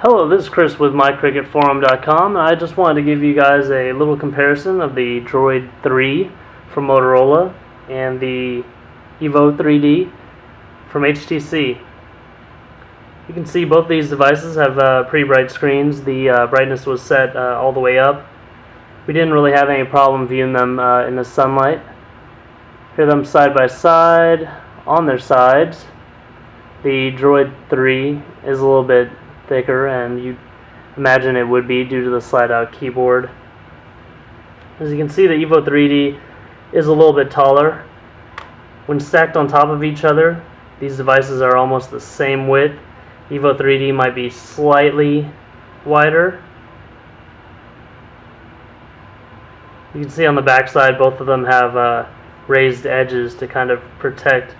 Hello, this is Chris with MyCricketForum.com, and I just wanted to give you guys a little comparison of the Droid 3 from Motorola and the Evo 3D from HTC. You can see both these devices have pretty bright screens. The brightness was set all the way up. We didn't really have any problem viewing them in the sunlight. Here them side by side on their sides. The Droid 3 is a little bit thicker, and you imagine it would be due to the slide-out keyboard. As you can see, the Evo 3D is a little bit taller. When stacked on top of each other, these devices are almost the same width. Evo 3D might be slightly wider. You can see on the back side, both of them have raised edges to kind of protect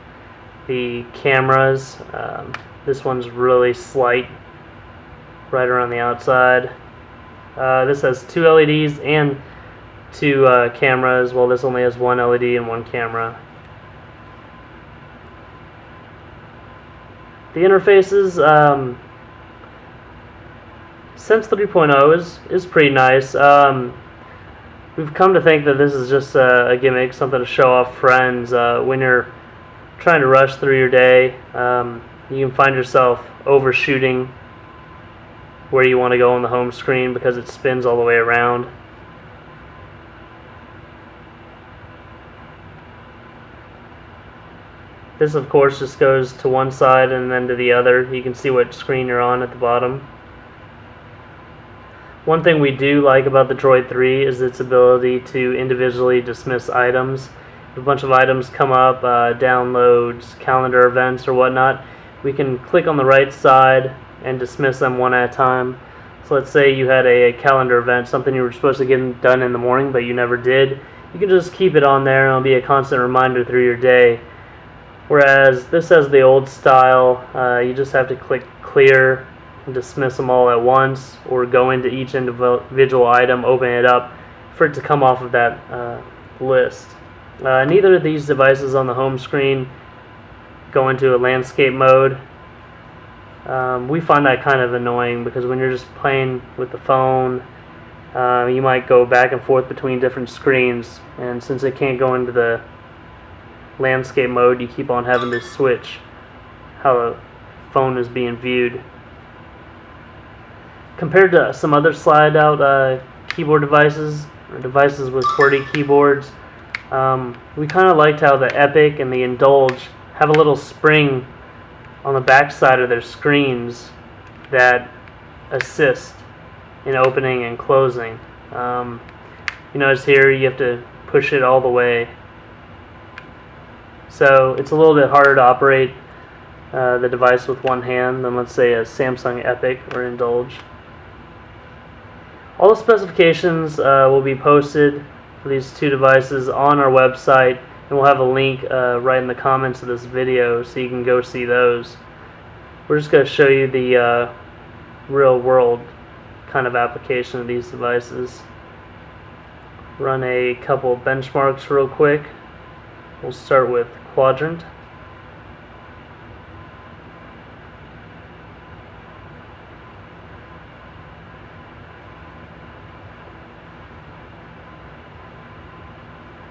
the cameras. This one's really slight, right around the outside. This has two LEDs and two cameras, while this only has one LED and one camera. The interfaces, Sense 3.0 is pretty nice. We've come to think that this is just a gimmick, something to show off friends. When you're trying to rush through your day, you can find yourself overshooting where you want to go on the home screen because it spins all the way around. This, of course, just goes to one side and then to the other. You can see what screen you're on at the bottom. One thing we do like about the Droid 3 is its ability to individually dismiss items. If a bunch of items come up, downloads, calendar events, or whatnot, we can click on the right side and dismiss them one at a time. So let's say you had a calendar event, something you were supposed to get done in the morning but you never did. You can just keep it on there and it'll be a constant reminder through your day. Whereas this has the old style, you just have to click clear and dismiss them all at once, or go into each individual item, open it up for it to come off of that list. Neither of these devices on the home screen go into a landscape mode. We find that kind of annoying because when you're just playing with the phone, you might go back and forth between different screens, and since it can't go into the landscape mode, you keep on having to switch how the phone is being viewed. Compared to some other slide-out keyboard devices, or devices with QWERTY keyboards, we kind of liked how the Epic and the Indulge have a little spring on the back side of their screens that assist in opening and closing. You notice here you have to push it all the way. So it's a little bit harder to operate the device with one hand than, let's say, a Samsung Epic or Indulge. All the specifications will be posted for these two devices on our website, and we'll have a link right in the comments of this video so you can go see those. We're just going to show you the real world kind of application of these devices. Run a couple benchmarks real quick. We'll start with quadrant.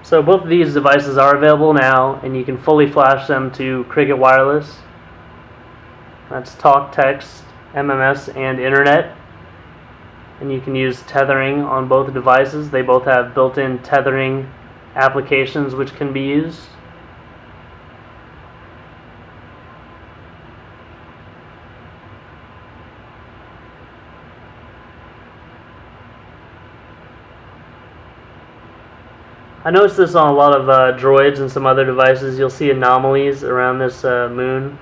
So both of these devices are available now, and you can fully flash them to Cricket Wireless. That's talk, text, MMS, and internet. And you can use tethering on both devices. They both have built-in tethering applications which can be used. I noticed this on a lot of droids and some other devices. You'll see anomalies around this moon.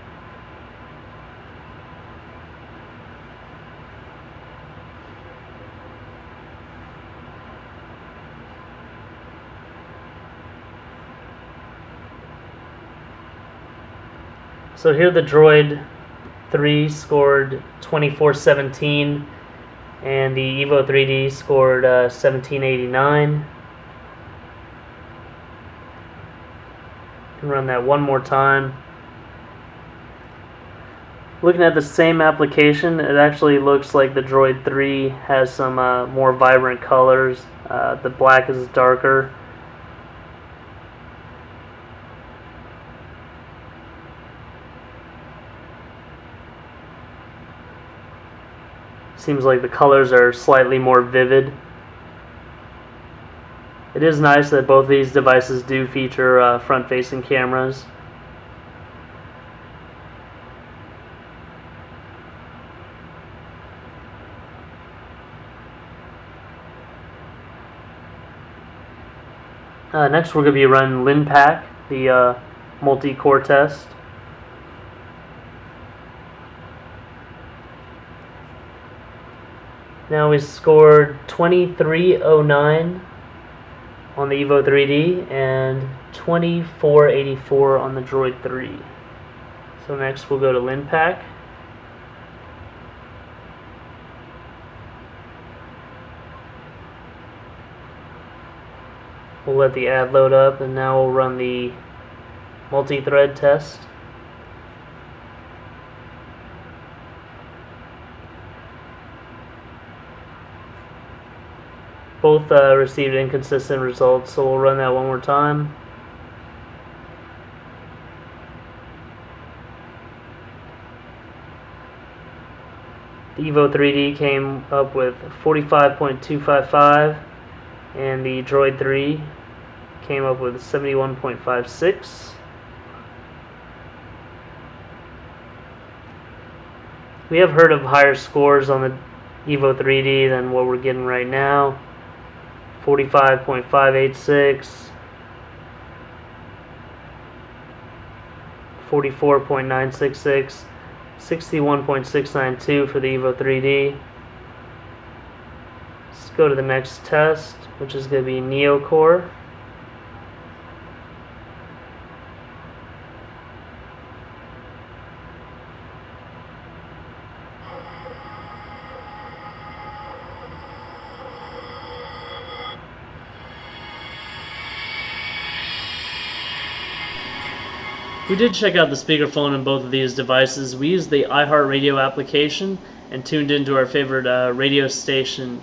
So here the Droid 3 scored 2417 and the Evo 3D scored 1789. Can run that one more time. Looking at the same application, it actually looks like the Droid 3 has some more vibrant colors. The black is darker. Seems like the colors are slightly more vivid. It is nice that both these devices do feature front-facing cameras. Next we're going to be running LinPack, the multi-core test. Now we scored 2309 on the Evo 3D and 2484 on the Droid 3. So next we'll go to LinPack. We'll let the ad load up, and now we'll run the multi-thread test. Both received inconsistent results, so we'll run that one more time. The Evo 3D came up with 45.255, and the Droid 3 came up with 71.56. We have heard of higher scores on the Evo 3D than what we're getting right now. 45.586, 44.966, 61.692 for the Evo 3D. Let's go to the next test, which is going to be NeoCore. We did check out the speakerphone in both of these devices. We used the iHeartRadio application and tuned into our favorite radio station.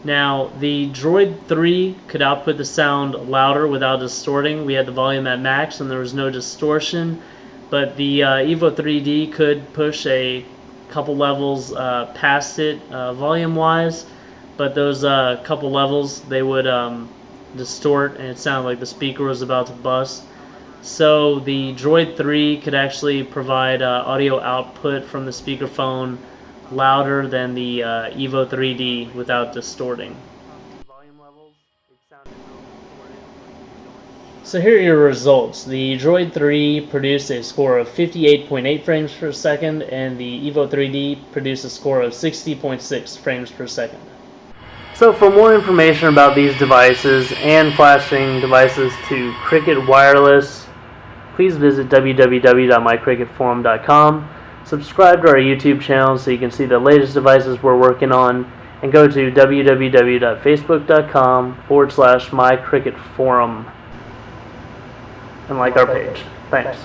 Now, the Droid 3 could output the sound louder without distorting. We had the volume at max and there was no distortion. But the Evo 3D could push a couple levels past it volume-wise. But those couple levels, they would distort and it sounded like the speaker was about to bust. So the Droid 3 could actually provide audio output from the speakerphone louder than the Evo 3D without distorting. So here are your results. The Droid 3 produced a score of 58.8 frames per second, and the Evo 3D produced a score of 60.6 frames per second. So for more information about these devices and flashing devices to Cricket Wireless, please visit www.mycricketforum.com. Subscribe to our YouTube channel so you can see the latest devices we're working on, and go to www.facebook.com/mycricketforum and like our page. Thanks.